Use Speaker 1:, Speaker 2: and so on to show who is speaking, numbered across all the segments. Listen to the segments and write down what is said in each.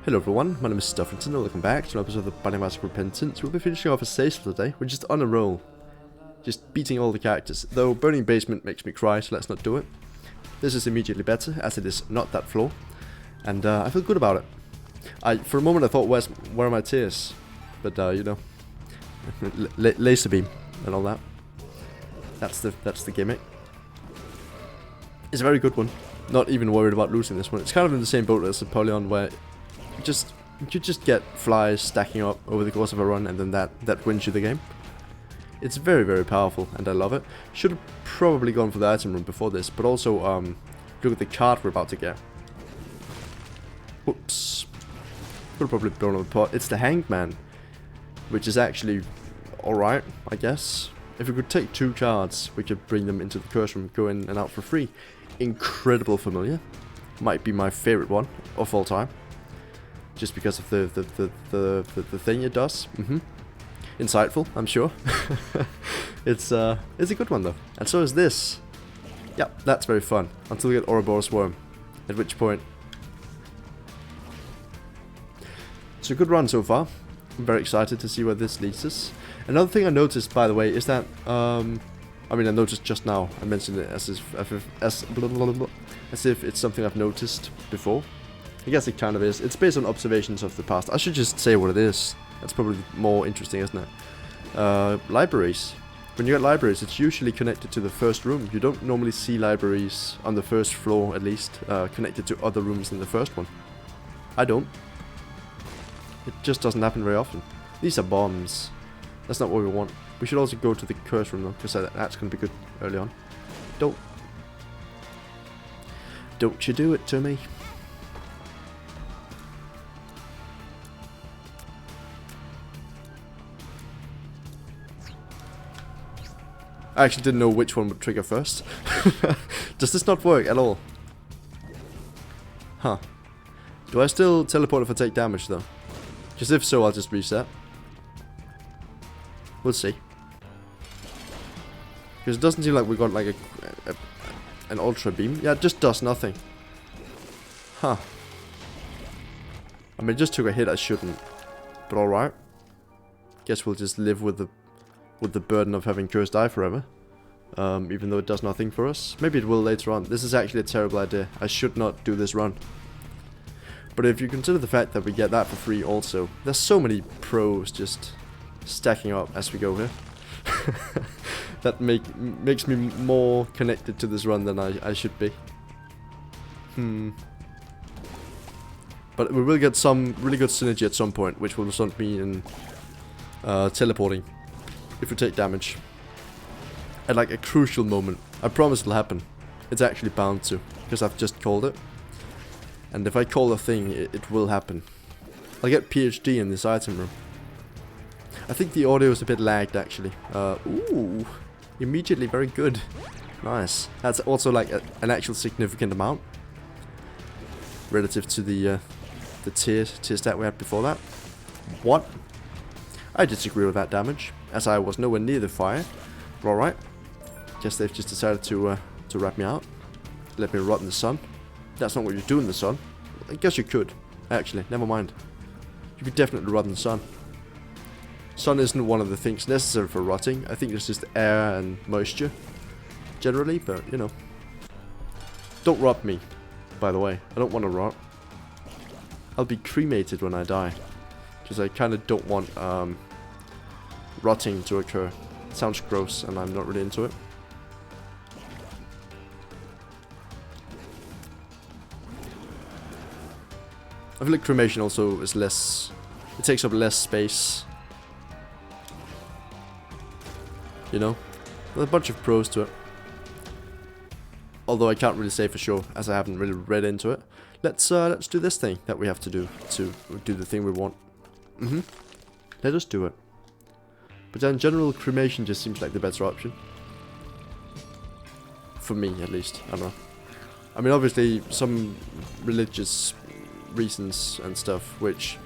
Speaker 1: Hello everyone, my name is Stufferton and welcome back to an episode of the Binding of Isaac Repentance. We'll be finishing off a stage for today. We're just on a roll. Just beating all the characters. Though Burning Basement makes me cry, so let's not do it. This is immediately better, as it is not that floor. And I feel good about it. For a moment I thought, where are my tears? But you know, laser beam and all that. That's the gimmick. It's a very good one. Not even worried about losing this one. It's kind of in the same boat as Apollyon, where you just get flies stacking up over the course of a run, and then that wins you the game. It's very, very powerful, and I love it. Should have probably gone for the item room before this, but also look at the card we're about to get. Whoops. Could have probably blown up the pot. It's the Hanged Man, which is actually alright, I guess. If we could take 2 cards, we could bring them into the curse room, go in and out for free. Incredible Familiar. Might be my favorite one of all time. Just because of the thing it does. Insightful, I'm sure. It's a good one though. And so is this. Yep, that's very fun. Until we get Ouroboros Worm. At which point... It's a good run so far. I'm very excited to see where this leads us. Another thing I noticed, by the way, is that... I noticed just now. I mentioned it as if it's something I've noticed before. I guess it kind of is. It's based on observations of the past. I should just say what it is. That's probably more interesting, isn't it? Libraries. When you get libraries, it's usually connected to the first room. You don't normally see libraries on the first floor, at least, connected to other rooms than the first one. I don't. It just doesn't happen very often. These are bombs. That's not what we want. We should also go to the curse room though, because that's going to be good early on. Don't you do it to me. I actually didn't know which one would trigger first. Does this not work at all? Huh. Do I still teleport if I take damage though? Because if so, I'll just reset. We'll see. Because it doesn't seem like we got like an ultra beam. Yeah, it just does nothing. Huh. I mean, it just took a hit I shouldn't. But alright. Guess we'll just live with the burden of having Cursed Eye forever. Even though it does nothing for us. Maybe it will later on. This is actually a terrible idea. I should not do this run. But if you consider the fact that we get that for free also. There's so many pros just stacking up as we go here. That makes me more connected to this run than I should be. But we will get some really good synergy at some point, which will result me in teleporting if we take damage. At like a crucial moment. I promise it'll happen. It's actually bound to, because I've just called it. And if I call a thing, it will happen. I'll get PhD in this item room. I think the audio is a bit lagged actually. Ooh, immediately very good. Nice. That's also like an actual significant amount relative to the tier stat we had before that. What? I disagree with that damage, as I was nowhere near the fire. But alright. Guess they've just decided to wrap me out. Let me rot in the sun. That's not what you do in the sun. I guess you could. Actually, never mind. You could definitely rot in the sun. Sun isn't one of the things necessary for rotting. I think it's just air and moisture. Generally, but you know. Don't rot me, by the way. I don't want to rot. I'll be cremated when I die. Because I kind of don't want rotting to occur. It sounds gross and I'm not really into it. I feel like cremation also is less... It takes up less space. You know? There's a bunch of pros to it. Although I can't really say for sure, as I haven't really read into it. Let's do this thing that we have to do the thing we want. Let us do it. But in general, cremation just seems like the better option. For me, at least. I don't know. I mean, obviously, some religious reasons and stuff, which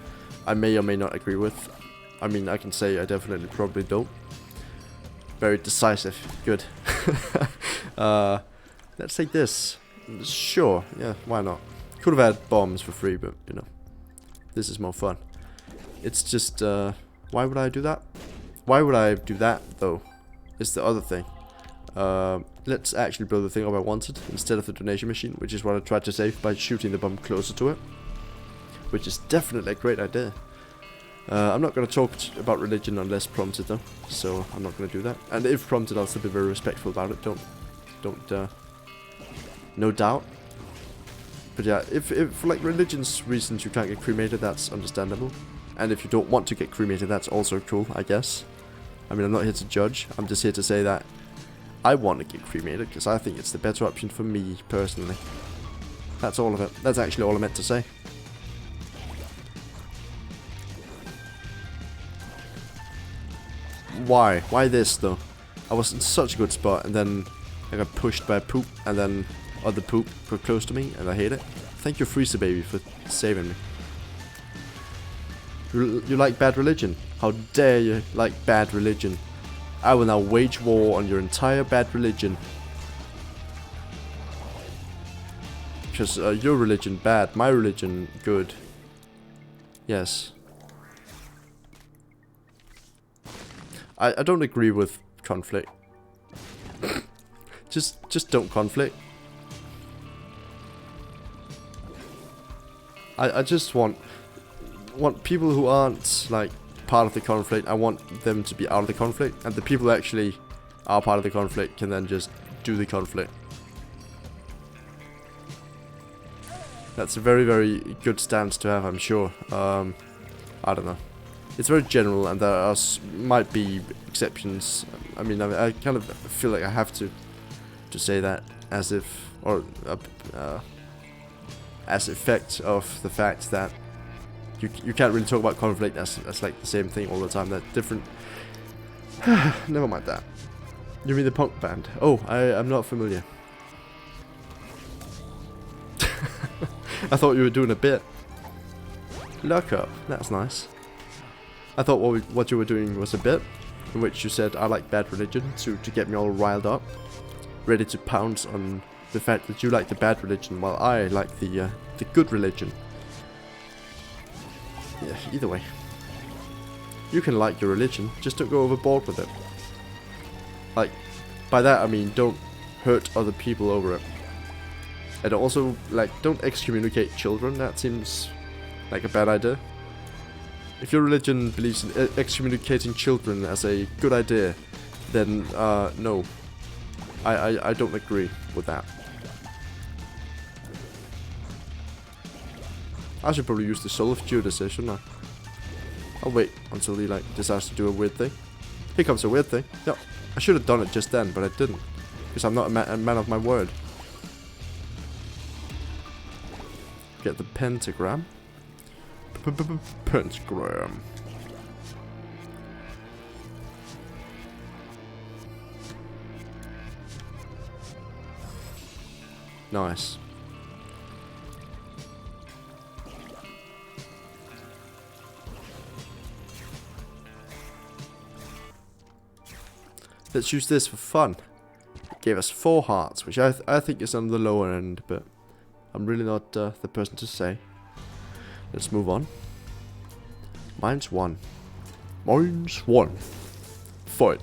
Speaker 1: I may or may not agree with. I mean, I can say I definitely probably don't. Very decisive. Good. Let's take this. Sure, yeah, why not? Could have had bombs for free, but, you know. This is more fun. It's just, why would I do that? Why would I do that, though, is the other thing. Let's actually build the thing up I wanted, instead of the donation machine, which is what I tried to save by shooting the bomb closer to it. Which is definitely a great idea. I'm not going to talk about religion unless prompted, though, so I'm not going to do that. And if prompted, I'll still be very respectful about it. No doubt. But yeah, if for like religion's reasons you can't get cremated, that's understandable. And if you don't want to get cremated, that's also cool, I guess. I mean, I'm not here to judge. I'm just here to say that I want to get cremated because I think it's the better option for me personally. That's all of it. That's actually all I meant to say. Why? Why this though? I was in such a good spot and then I got pushed by a poop and then other poop got close to me and I hate it. Thank you Freezer Baby for saving me. You like bad religion? How dare you like bad religion? I will now wage war on your entire bad religion. Because your religion bad, my religion good. Yes. I don't agree with conflict. just don't conflict. I just want people who aren't like part of the conflict, I want them to be out of the conflict, and the people who actually are part of the conflict can then just do the conflict. That's a very, very good stance to have, I'm sure. I don't know. It's very general, and there are might be exceptions. I mean, I kind of feel like I have to say that as if, or as effect of the fact that you can't really talk about conflict as like the same thing all the time. They're different. Never mind that. You mean the punk band? Oh, I'm not familiar. I thought you were doing a bit. Look up. That's nice. I thought what you were doing was a bit in which you said I like bad religion to get me all riled up, ready to pounce on the fact that you like the bad religion while I like the good religion. Yeah, either way. You can like your religion, just don't go overboard with it. Like, by that I mean don't hurt other people over it. And also, like, don't excommunicate children. That seems like a bad idea. If your religion believes in excommunicating children as a good idea, then no. I don't agree with that. I should probably use the Soul of Judas, shouldn't I? I'll wait until he like decides to do a weird thing. Here comes a weird thing. Yeah, I should have done it just then, but I didn't. Because I'm not a man of my word. Get the pentagram. Pentagram. Nice. Let's use this for fun. It gave us 4 hearts, which I think is on the lower end, but I'm really not the person to say. Let's move on. Mine's 1. Mine's 1. Fight.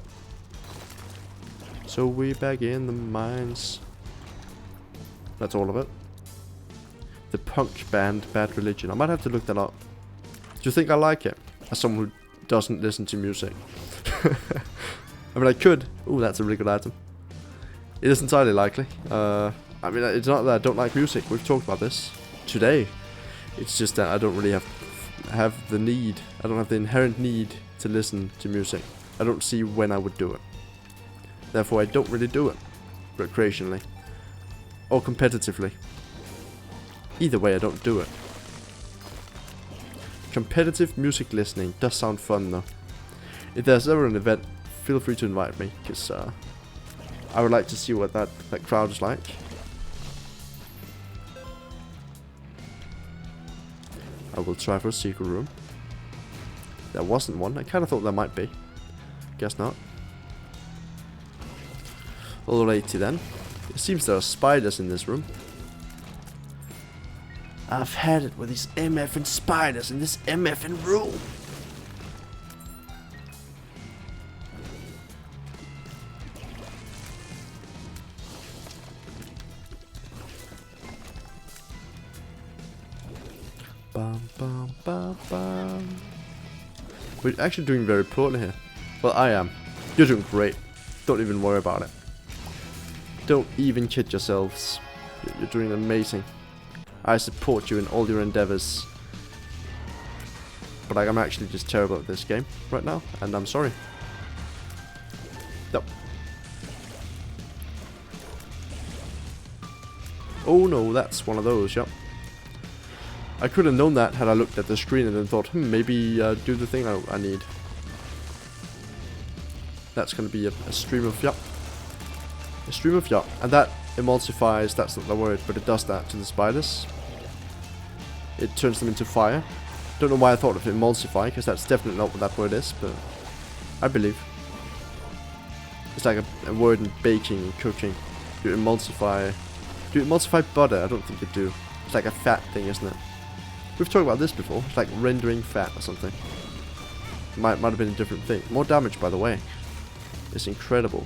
Speaker 1: So we back in the mines. That's all of it. The punk band Bad Religion. I might have to look that up. Do you think I like it? As someone who doesn't listen to music. I mean, I could. Ooh, that's a really good item. It is entirely likely. I mean, it's not that I don't like music. We've talked about this today. It's just that I don't really have the need. I don't have the inherent need to listen to music. I don't see when I would do it. Therefore, I don't really do it recreationally or competitively. Either way, I don't do it. Competitive music listening does sound fun, though. If there's ever an event, feel free to invite me, because I would like to see what that crowd is like. I will try for a secret room. There wasn't one. I kind of thought there might be. Guess not. Alrighty then. It seems there are spiders in this room. I've had it with these MFing spiders in this MFing room. Bum, bum, bum, bum. We're actually doing very poorly here. Well, I am. You're doing great. Don't even worry about it. Don't even kid yourselves. You're doing amazing. I support you in all your endeavors. But like, I'm actually just terrible at this game right now, and I'm sorry. No. Oh no, that's one of those, yep. I could have known that had I looked at the screen and then thought, maybe do the thing I need. That's going to be a stream of yup. A stream of yup. And that emulsifies, that's not the word, but it does that to the spiders. It turns them into fire. Don't know why I thought of emulsify, because that's definitely not what that word is, but I believe. It's like a word in baking and cooking. You emulsify. Do you emulsify butter? I don't think you do. It's like a fat thing, isn't it? We've talked about this before. It's like rendering fat or something. Might have been a different thing. More damage, by the way. It's incredible.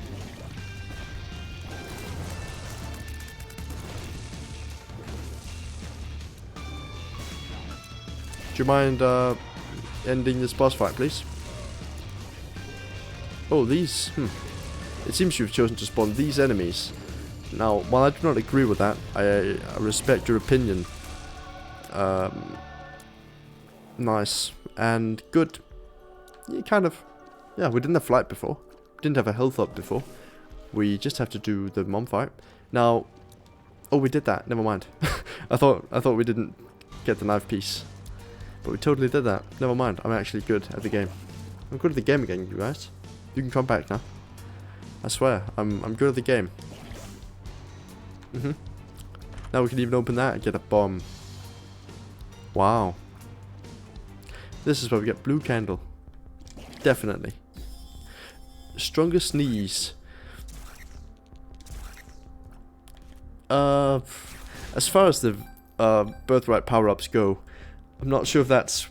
Speaker 1: Do you mind ending this boss fight, please? Oh, these. It seems you've chosen to spawn these enemies. Now, while I do not agree with that, I respect your opinion. Nice and good. Yeah, kind of. Yeah, we didn't have flight before. Didn't have a health up before. We just have to do the mom fight. Now, oh, we did that. Never mind. I thought we didn't get the knife piece, but we totally did that. Never mind. I'm actually good at the game. I'm good at the game again, you guys. You can come back now. I swear, I'm good at the game. Now we can even open that and get a bomb. Wow. This is where we get blue candle. Definitely. Stronger sneeze. As far as the birthright power-ups go, I'm not sure if that's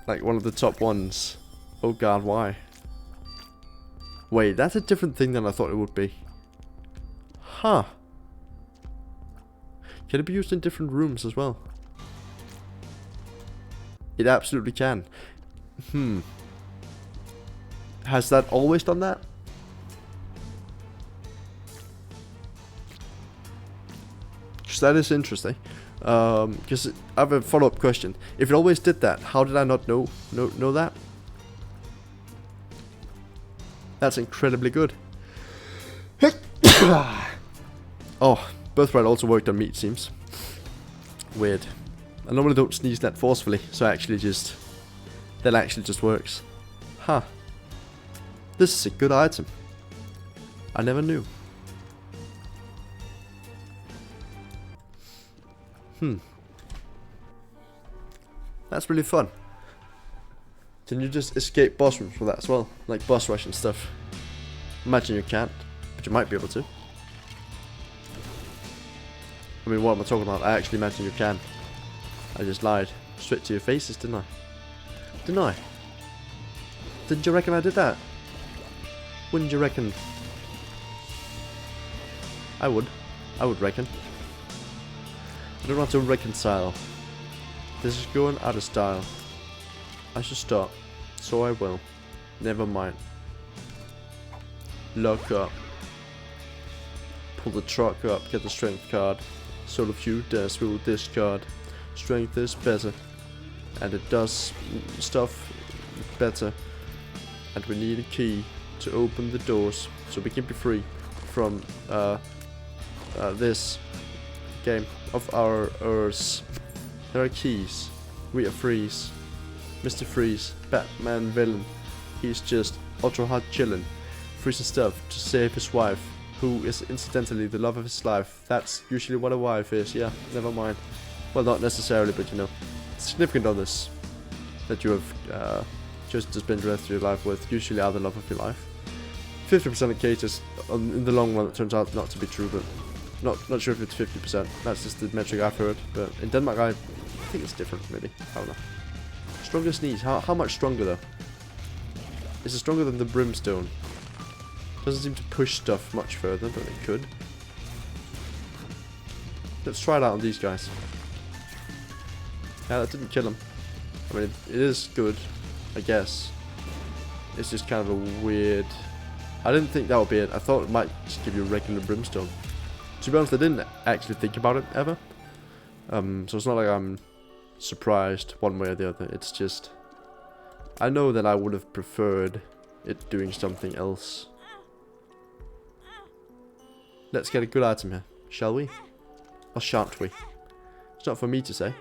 Speaker 1: like one of the top ones. Oh god, why? Wait, that's a different thing than I thought it would be. Huh. Can it be used in different rooms as well? It absolutely can. Has that always done that? Because that is interesting. Because I have a follow-up question. If it always did that, how did I not know that? That's incredibly good. Oh, birthright also worked on me, it seems. Weird. I normally don't sneeze that forcefully, so that actually just works. Huh. This is a good item. I never knew. That's really fun. Can you just escape boss rooms with that as well? Like boss rush and stuff. Imagine you can't, but you might be able to. I mean, what am I talking about? I actually imagine you can. I just lied. Straight to your faces, didn't I? Didn't I? Didn't you reckon I did that? Wouldn't you reckon? I would. I would reckon. I don't want to reconcile. This is going out of style. I should stop. So I will. Never mind. Lock up. Pull the truck up, get the strength card. Solo few deaths we will discard. Strength is better. And it does stuff better. And we need a key to open the doors so we can be free from this game of our Earths. There are keys. We are Freeze. Mr. Freeze, Batman villain. He's just ultra hot chillin', freezing stuff to save his wife, who is incidentally the love of his life. That's usually what a wife is. Yeah, never mind. Well, not necessarily, but you know, significant others that you have chosen to spend the rest of your life with usually are the love of your life. 50% of cases, in the long run, it turns out not to be true, but Not sure if it's 50%. That's just the metric I've heard. But in Denmark, I think it's different. Maybe, I don't know. Stronger sneeze. How much stronger though? Is it stronger than the brimstone? Doesn't seem to push stuff much further, but it could. Let's try it out on these guys. Yeah, that didn't kill him. I mean, it is good, I guess. It's just kind of a weird... I didn't think that would be it. I thought it might just give you a regular brimstone. To be honest, I didn't actually think about it ever. So it's not like I'm surprised one way or the other. It's just... I know that I would have preferred it doing something else. Let's get a good item here, shall we? Or shan't we? It's not for me to say.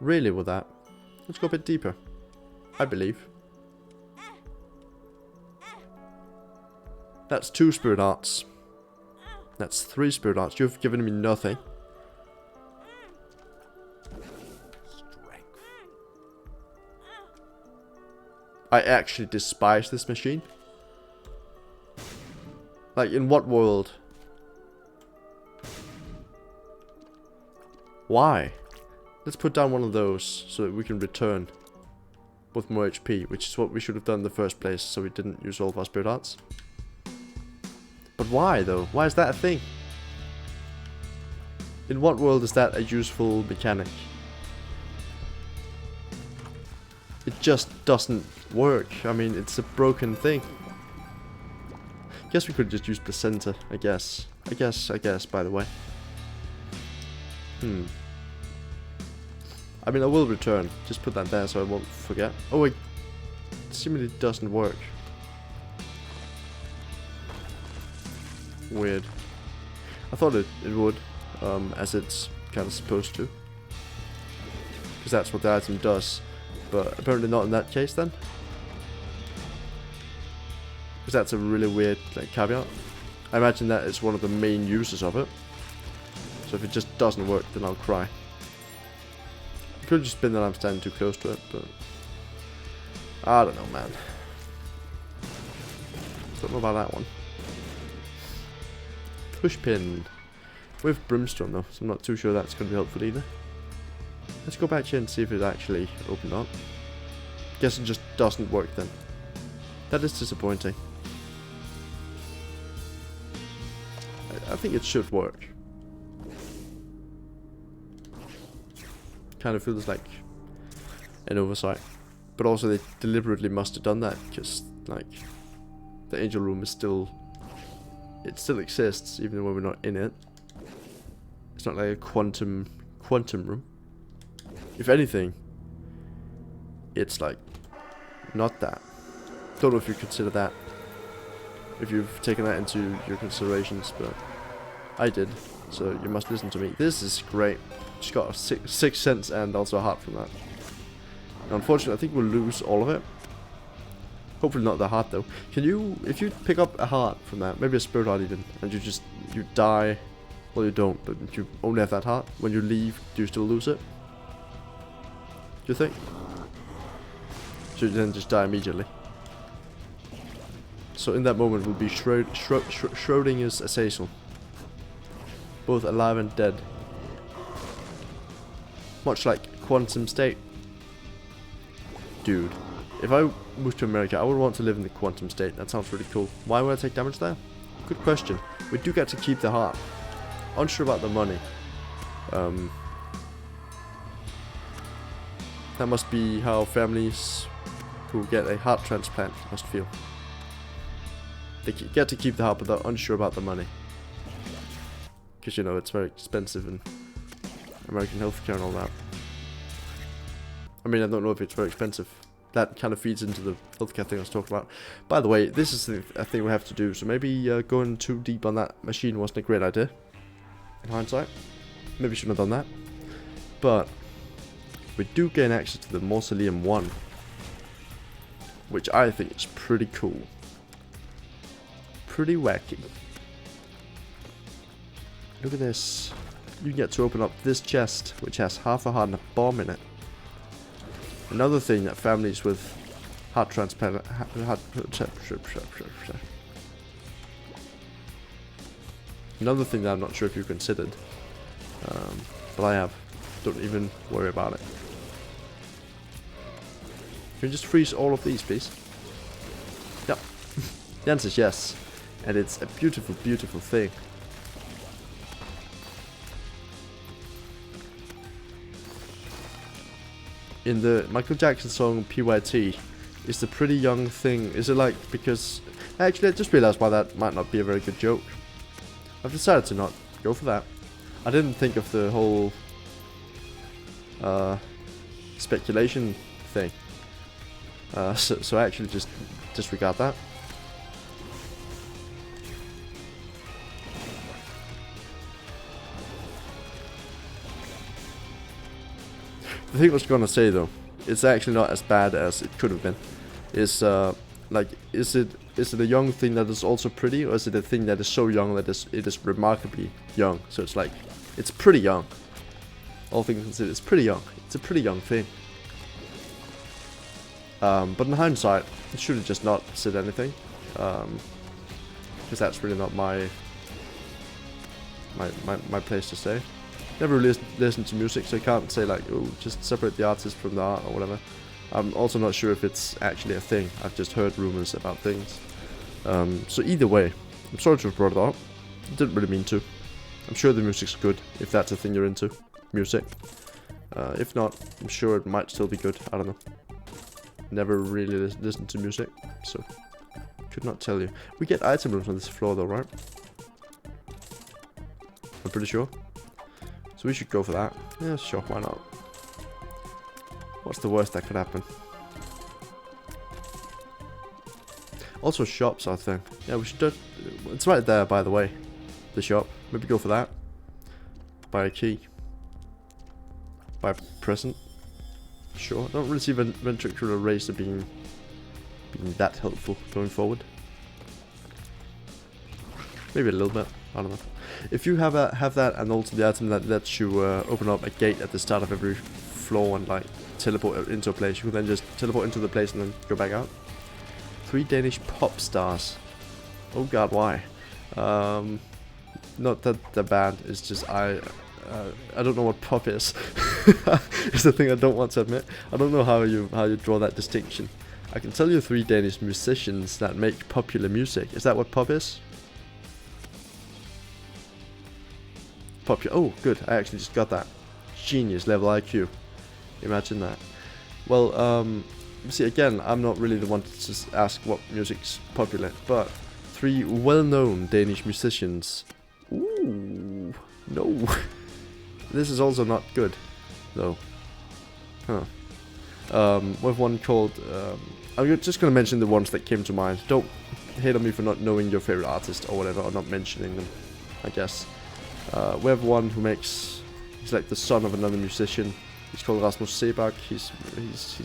Speaker 1: Really with that? Let's go a bit deeper. I believe. That's 2 spirit hearts. That's 3 spirit hearts. You've given me nothing. Strength. I actually despise this machine. Like, in what world? Why? Let's put down one of those so that we can return with more HP, which is what we should have done in the first place, so we didn't use all of our spirit hearts. But why though? Why is that a thing? In what world is that a useful mechanic? It just doesn't work. I mean, it's a broken thing. Guess we could just use placenta, I guess. I guess, by the way. I mean, I will return. Just put that there so I won't forget. Oh, it seemingly doesn't work. Weird. I thought it would, as it's kind of supposed to. Because that's what the item does. But apparently not in that case then. Because that's a really weird like, caveat. I imagine that is one of the main uses of it. So if it just doesn't work, then I'll cry. It could just been that I'm standing too close to it, but... I don't know, man. Don't know about that one. Push pin. With brimstone though, so I'm not too sure that's going to be helpful either. Let's go back here and see if it actually opened up. Guess it just doesn't work then. That is disappointing. I think it should work. Kind of feels like an oversight. But also they deliberately must have done that because like the angel room is still... It still exists even when we're not in it. It's not like a quantum room. If anything, it's like not that. Don't know if you consider that. If you've taken that into your considerations, but I did. So you must listen to me. This is great. Just got a 6 cents and also a heart from that. And unfortunately, I think we'll lose all of it. Hopefully not the heart though. Can you, if you pick up a heart from that, maybe a spirit heart even, and you die, well you don't, but you only have that heart. When you leave, do you still lose it? Do you think? So you then just die immediately. So in that moment we'll be Schrodinger's Azazel. Both alive and dead. Much like Quantum State. Dude. If I moved to America, I would want to live in the Quantum State. That sounds really cool. Why would I take damage there? Good question. We do get to keep the heart. Unsure about the money. That must be how families who get a heart transplant must feel. They get to keep the heart, but they're unsure about the money. Because, you know, it's very expensive in American healthcare and all that. I mean, I don't know if it's very expensive. That kind of feeds into the healthcare thing I was talking about. By the way, this is a thing we have to do, so maybe going too deep on that machine wasn't a great idea. In hindsight. Maybe shouldn't have done that. But we do gain access to the Mausoleum 1. Which I think is pretty cool. Pretty wacky. Look at this. You get to open up this chest, which has half a heart and a bomb in it. Another thing that families with heart transplant... Another thing that I'm not sure if you considered, but I have. Don't even worry about it. Can you just freeze all of these, please? Yep. The answer is yes. And it's a beautiful, beautiful thing. In the Michael Jackson song PYT, is the pretty young thing, is it like because... Actually, I just realized why that might not be a very good joke. I've decided to not go for that. I didn't think of the whole speculation thing. So I actually just disregard that. The thing I was gonna say though, it's actually not as bad as it could have been. Is like, is it a young thing that is also pretty, or is it a thing that is so young that it is remarkably young? So it's like, it's pretty young. All things considered, it's pretty young. It's a pretty young thing. But in hindsight, I should have just not said anything, because that's really not my place to say. Never really listened to music, so I can't say like, oh, just separate the artist from the art or whatever. I'm also not sure if it's actually a thing. I've just heard rumors about things. So either way, I'm sorry to have brought it up. Didn't really mean to. I'm sure the music's good, if that's a thing you're into. Music. If not, I'm sure it might still be good. I don't know. Never really listened to music, so could not tell you. We get item rooms on this floor though, right? I'm pretty sure. So we should go for that. Yeah, sure, why not? What's the worst that could happen? Also shops, I think. Yeah, we should do... It's right there, by the way. The shop. Maybe go for that. Buy a key. Buy a present. Sure. I don't really see Ventricular Eraser being that helpful going forward. Maybe a little bit. I don't know. If you have that and also the item that lets you open up a gate at the start of every floor and like teleport into a place, you can then just teleport into the place and then go back out. 3 Danish pop stars. Oh god, why? Not that they're bad. It's just I don't know what pop is. It's the thing I don't want to admit. I don't know how you draw that distinction. I can tell you 3 Danish musicians that make popular music. Is that what pop is? Oh, good. I actually just got that. Genius level IQ. Imagine that. Well, see, again, I'm not really the one to just ask what music's popular, but 3 well-known Danish musicians. Ooh, no. This is also not good, though. Huh. We have one called... I'm just going to mention the ones that came to mind. Don't hate on me for not knowing your favorite artist or whatever, or not mentioning them, I guess. We have one who makes... He's like the son of another musician. He's called Rasmus Seebach. He's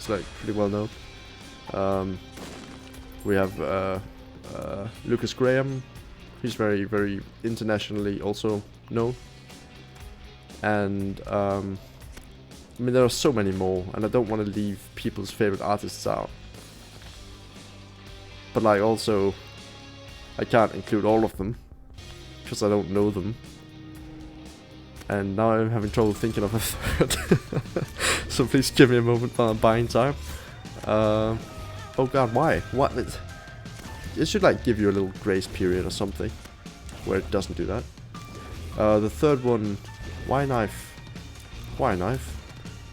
Speaker 1: like pretty well known. We have Lucas Graham. He's very, very internationally also known. And I mean, there are so many more, and I don't want to leave people's favorite artists out. But like, also, I can't include all of them because I don't know them. And now I'm having trouble thinking of a third. So please give me a moment while I'm buying time. Oh god, why? What? It should like give you a little grace period or something where it doesn't do that. The third one, why knife? Why knife?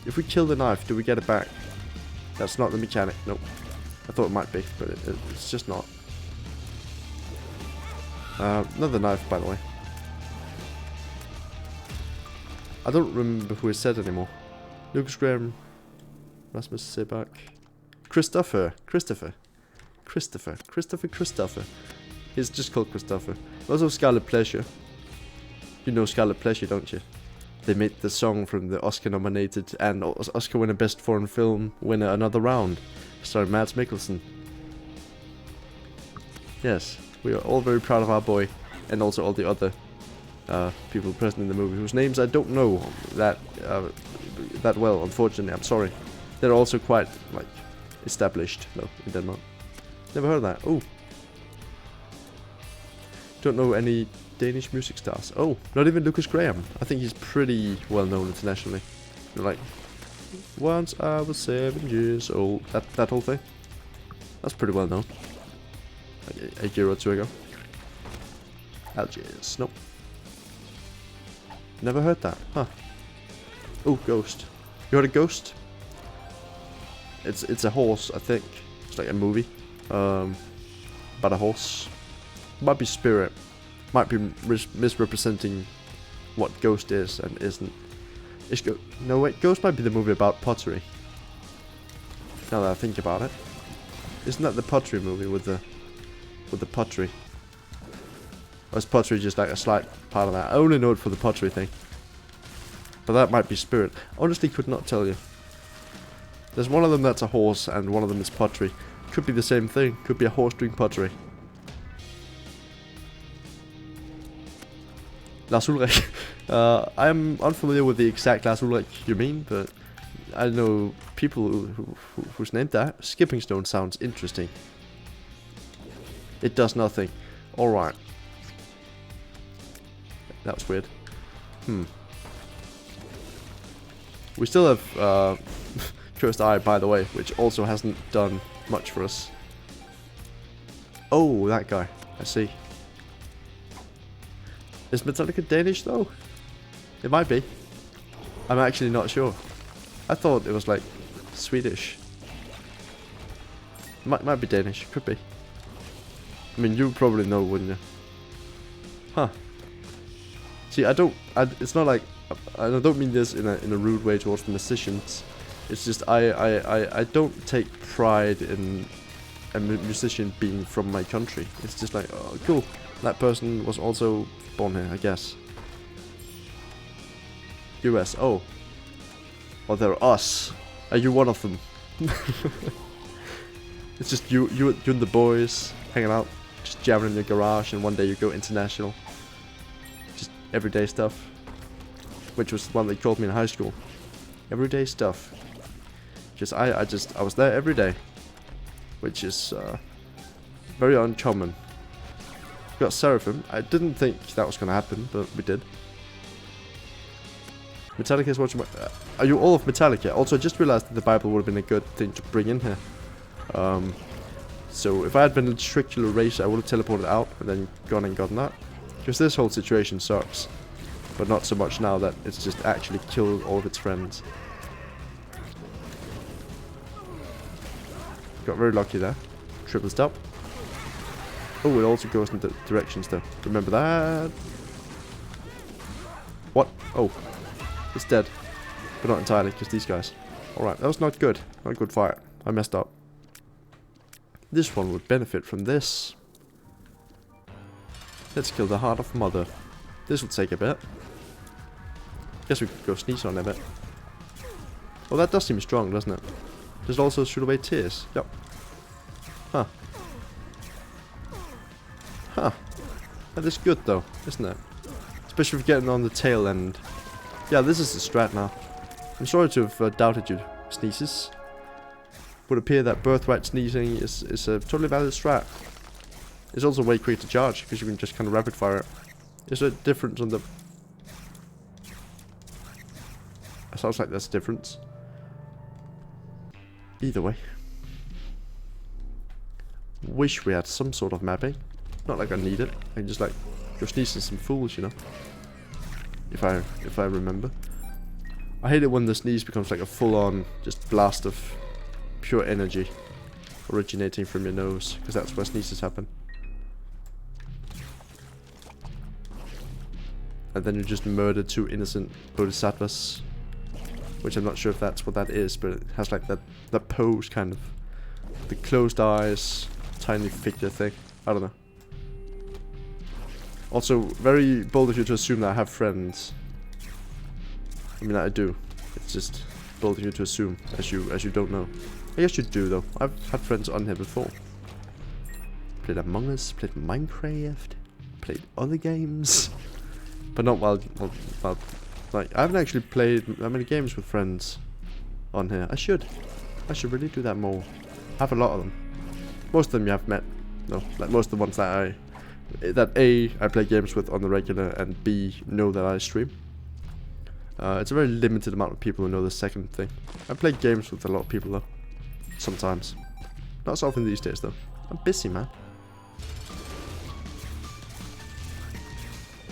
Speaker 1: If we kill the knife, do we get it back? That's not the mechanic. Nope. I thought it might be, but it's just not. Another knife, by the way. I don't remember who it said anymore. Lucas Graham, Rasmus Seebach, Christopher. He's just called Christopher. Also Scarlet Pleasure. You know Scarlet Pleasure, don't you? They made the song from the Oscar-nominated and Oscar-winner Best Foreign Film winner Another Round, starring Mads Mikkelsen. Yes, we are all very proud of our boy, and also all the other people present in the movie, whose names I don't know that well, unfortunately. I'm sorry. They're also quite like established though in Denmark. Never heard of that. Oh, don't know any Danish music stars. Oh, not even Lucas Graham. I think he's pretty well known internationally. Like, once I was 7 years old. That whole thing. That's pretty well known. Like a year or two ago. Algiers. Nope. Never heard that. Huh. Oh, Ghost. You heard of Ghost? It's a horse, I think. It's like a movie. About a horse. Might be Spirit. Might be misrepresenting what Ghost is and isn't. No wait, Ghost might be the movie about pottery. Now that I think about it. Isn't that the pottery movie with the pottery? Or is pottery just like a slight part of that? I only know it for the pottery thing. But that might be Spirit. Honestly could not tell you. There's one of them that's a horse and one of them is pottery. Could be the same thing. Could be a horse doing pottery. Lars Ulrich. I'm unfamiliar with the exact Lars Ulrich you mean, but I know people who's named that. Skipping Stone sounds interesting. It does nothing. Alright. That was weird. We still have Cursed Eye, by the way, which also hasn't done much for us. Oh, that guy. I see. Is Metallica Danish, though? It might be. I'm actually not sure. I thought it was, like, Swedish. Might be Danish. Could be. I mean, you probably know, wouldn't you? Huh. See, it's not like... I don't mean this in a rude way towards the musicians. It's just I don't take pride in a musician being from my country. It's just like, oh, cool. That person was also born here, I guess. US, oh. Oh, they're us. Are you one of them? It's just you and the boys hanging out, just jamming in your garage, and one day you go international. Just everyday stuff. Which was one they called me in high school. Everyday stuff. Just I was there every day. Which is very uncommon. Got Seraphim. I didn't think that was gonna happen, but we did. Metallica is watching. Are you all of Metallica? Also, I just realized that the Bible would have been a good thing to bring in here. So if I had been a tricular racer, I would have teleported out and then gone and gotten that. Because this whole situation sucks. But not so much now that it's just actually killed all of its friends. Got very lucky there. Triple stop. Oh, it also goes in the directions though. Remember that. What? Oh. It's dead. But not entirely, because these guys. Alright, that was not good. Not a good fight. I messed up. This one would benefit from this. Let's kill the Heart of Mother. This will take a bit. Guess we could go sneeze on a bit. Well, that does seem strong, doesn't it? Does it also shoot away tears? Yep. Huh. Huh. That is good though, isn't it? Especially if you're getting on the tail end. Yeah, this is the strat now. I'm sorry to have doubted you, sneezes. Would appear that birthright sneezing is a totally valid strat. It's also way quicker to charge, because you can just kind of rapid fire it. Is there a difference on the... It sounds like there's a difference. Either way. Wish we had some sort of mapping. Not like I need it. I can just like go sneezing some fools, you know. If I remember. I hate it when the sneeze becomes like a full-on just blast of pure energy originating from your nose, because that's where sneezes happen. And then you just murder two innocent bodhisattvas, which I'm not sure if that's what that is, but it has like that pose kind of, the closed eyes, tiny figure thing. I don't know. Also, very bold of you to assume that I have friends. I mean, I do. It's just bold of you to assume, as you don't know. I guess you do though. I've had friends on here before. Played Among Us, played Minecraft, played other games, but not while like I haven't actually played that many games with friends on here. I should really do that more. I have a lot of them. Most of them you have met. No, like most of the ones that I that A, I play games with on the regular, and B, know that I stream. It's a very limited amount of people who know the second thing. I play games with a lot of people though. Sometimes. Not so often these days though. I'm busy, man.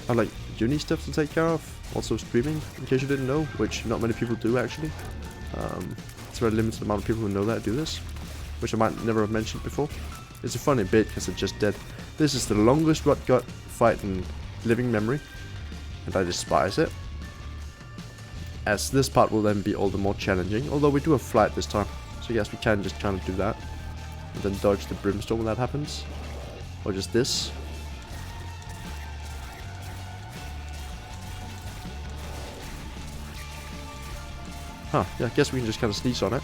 Speaker 1: I have like uni stuff to take care of. Also streaming, in case you didn't know, which not many people do actually. It's a very limited amount of people who know that I do this, which I might never have mentioned before. It's a funny bit because I just did. This is the longest Rotgut fight in living memory, and I despise it. As this part will then be all the more challenging, although we do have flight this time, so yes, we can just kind of do that, and then dodge the brimstone when that happens, or just this. Huh, yeah, I guess we can just kind of sneeze on it.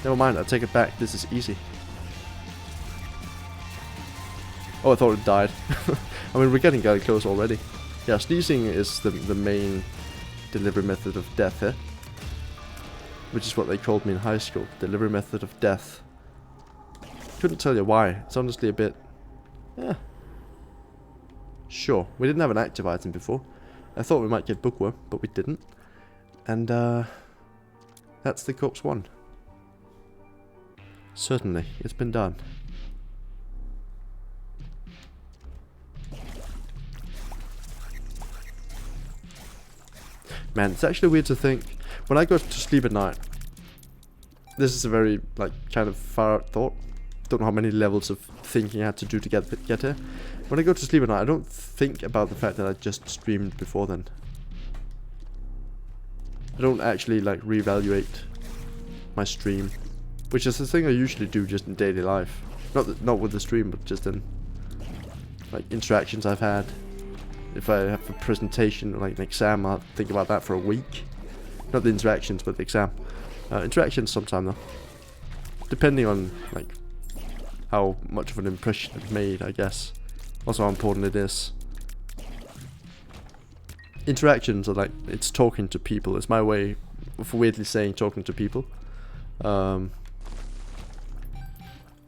Speaker 1: Never mind, I take it back, this is easy. Oh, I thought it died. I mean, we're getting close already. Yeah, sneezing is the main delivery method of death here. Which is what they called me in high school. Delivery method of death. Couldn't tell you why. It's honestly a bit... yeah. Sure, we didn't have an active item before. I thought we might get bookworm, but we didn't. And, that's the corpse 1. Certainly, it's been done. Man, it's actually weird to think, when I go to sleep at night, this is a very, like, kind of far out thought. Don't know how many levels of thinking I had to do to get here. When I go to sleep at night, I don't think about the fact that I just streamed before then. I don't actually, like, reevaluate my stream, which is the thing I usually do just in daily life. Not with the stream, but just in, like, interactions I've had. If I have a presentation or like an exam, I'll think about that for a week. Not the interactions, but the exam. Interactions sometime though. Depending on like how much of an impression it's made, I guess. Also how important it is. Interactions are like, it's talking to people. It's my way of weirdly saying talking to people. I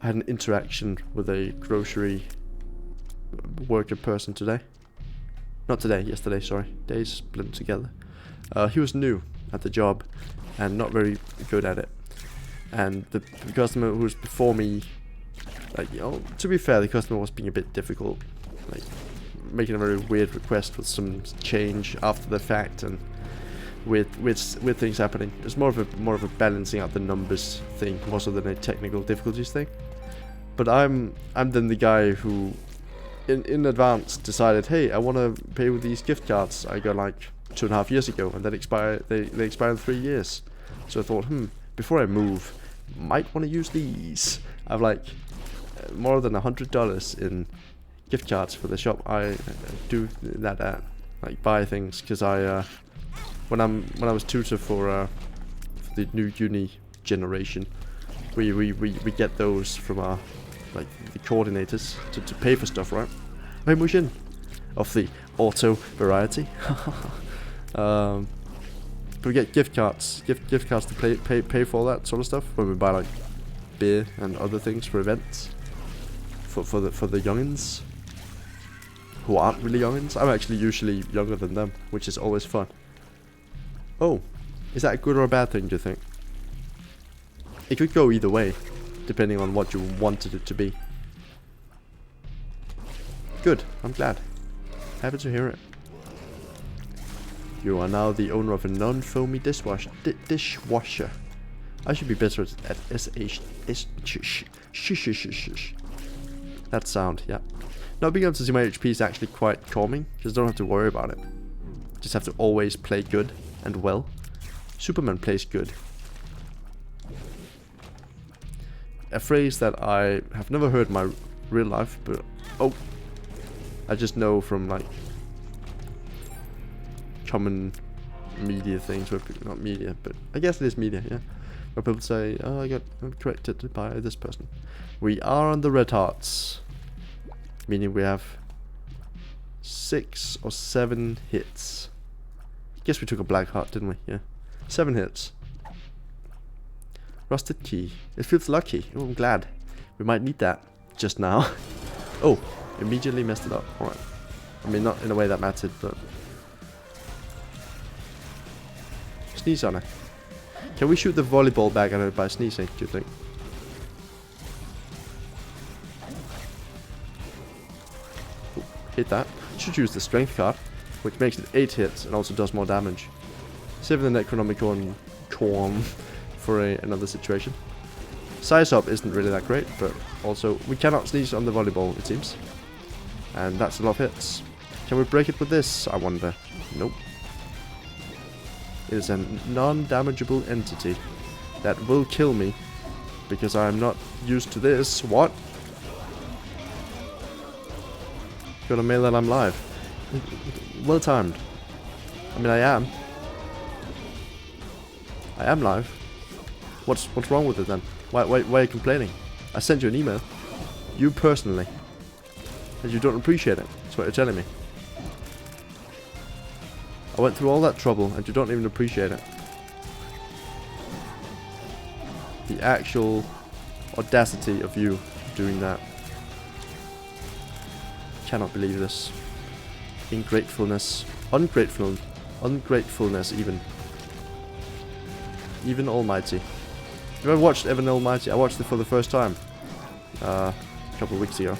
Speaker 1: had an interaction with a grocery worker person today. Not today, yesterday, sorry. Days blend together. He was new at the job and not very good at it. And the customer who was before me, like, you know, to be fair, the customer was being a bit difficult. Like, making a very weird request with some change after the fact and with things happening. It's more of a balancing out the numbers thing more so than a technical difficulties thing. But I'm then the guy who in advance decided, hey, I want to pay with these gift cards I got like 2.5 years ago, and they expire in 3 years. So I thought, before I move, might want to use these. I have like more than $100 in gift cards for the shop I do that at, like buy things, because I when I was tutor for the new uni generation, we get those from our like the coordinators to pay for stuff, right? Promotion of the auto variety. But we get gift cards to pay for all that sort of stuff when we buy like beer and other things for events for the youngins who aren't really youngins. I'm actually usually younger than them, which is always fun. Oh, is that a good or a bad thing, do you think? It could go either way, depending on what you wanted it to be. Good, I'm glad. Happy to hear it. You are now the owner of a non-foamy dishwasher. I should be better at that sound, yeah. Not being able to see my HP is actually quite calming, because I don't have to worry about it. Just have to always play good and well. Superman plays good. A phrase that I have never heard in my real life, but I just know from like common media things, where people, not media, but I guess it is media, yeah. Where people say, oh, I'm corrected by this person. We are on the red hearts, meaning we have 6 or 7 hits. Guess we took a black heart, didn't we? Yeah, 7 hits. Rusted key. It feels lucky. Oh, I'm glad. We might need that just now. Oh, Immediately messed it up. Alright. I mean, not in a way that mattered, but... Sneeze on it. Can we shoot the volleyball back at it by sneezing, do you think? Ooh, hit that. Should use the strength card, which makes it 8 hits and also does more damage. Saving the Necronomicon Corn for another situation. Size up isn't really that great, but also we cannot sneeze on the volleyball, it seems. And that's a lot of hits. Can we break it with this, I wonder? Nope. It is a non-damageable entity that will kill me because I'm not used to this. What? Got a mail that I'm live. Well timed. I mean, I am. I am live. What's wrong with it then? Why are you complaining? I sent you an email. You personally. And you don't appreciate it. That's what you're telling me. I went through all that trouble and you don't even appreciate it. The actual audacity of you doing that. Cannot believe this. Ingratefulness. Ungratefulness even. Even Almighty. Have you ever watched Evan Almighty? I watched it for the first time. A couple of weeks ago.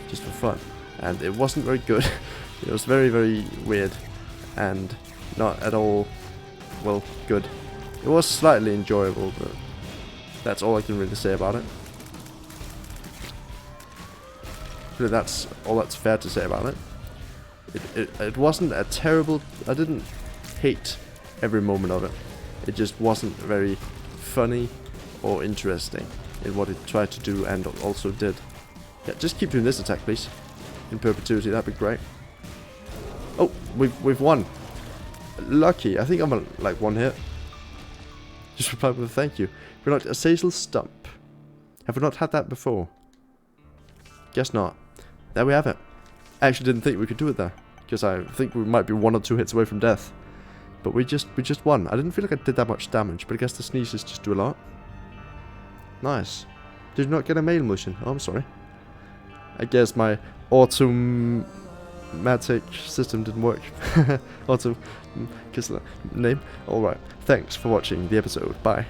Speaker 1: Just for fun. And it wasn't very good. It was very, very weird. And not at all, well, good. It was slightly enjoyable, but that's all I can really say about it. Really, that's all that's fair to say about it. It wasn't a terrible... I didn't hate every moment of it. It just wasn't very funny or interesting in what it tried to do and also did. Yeah, just keep doing this attack, please. In perpetuity, that'd be great. Oh, we've won. Lucky. I think I'm on like 1 hit. Just reply with a thank you. We're not a Azazel Stump. Have we not had that before? Guess not. There we have it. I actually didn't think we could do it there, because I think we might be 1 or 2 hits away from death. But we just won. I didn't feel like I did that much damage, but I guess the sneezes just do a lot. Nice. Did you not get a mail motion? Oh, I'm sorry. I guess my automatic system didn't work. Auto... name. Alright. Thanks for watching the episode. Bye.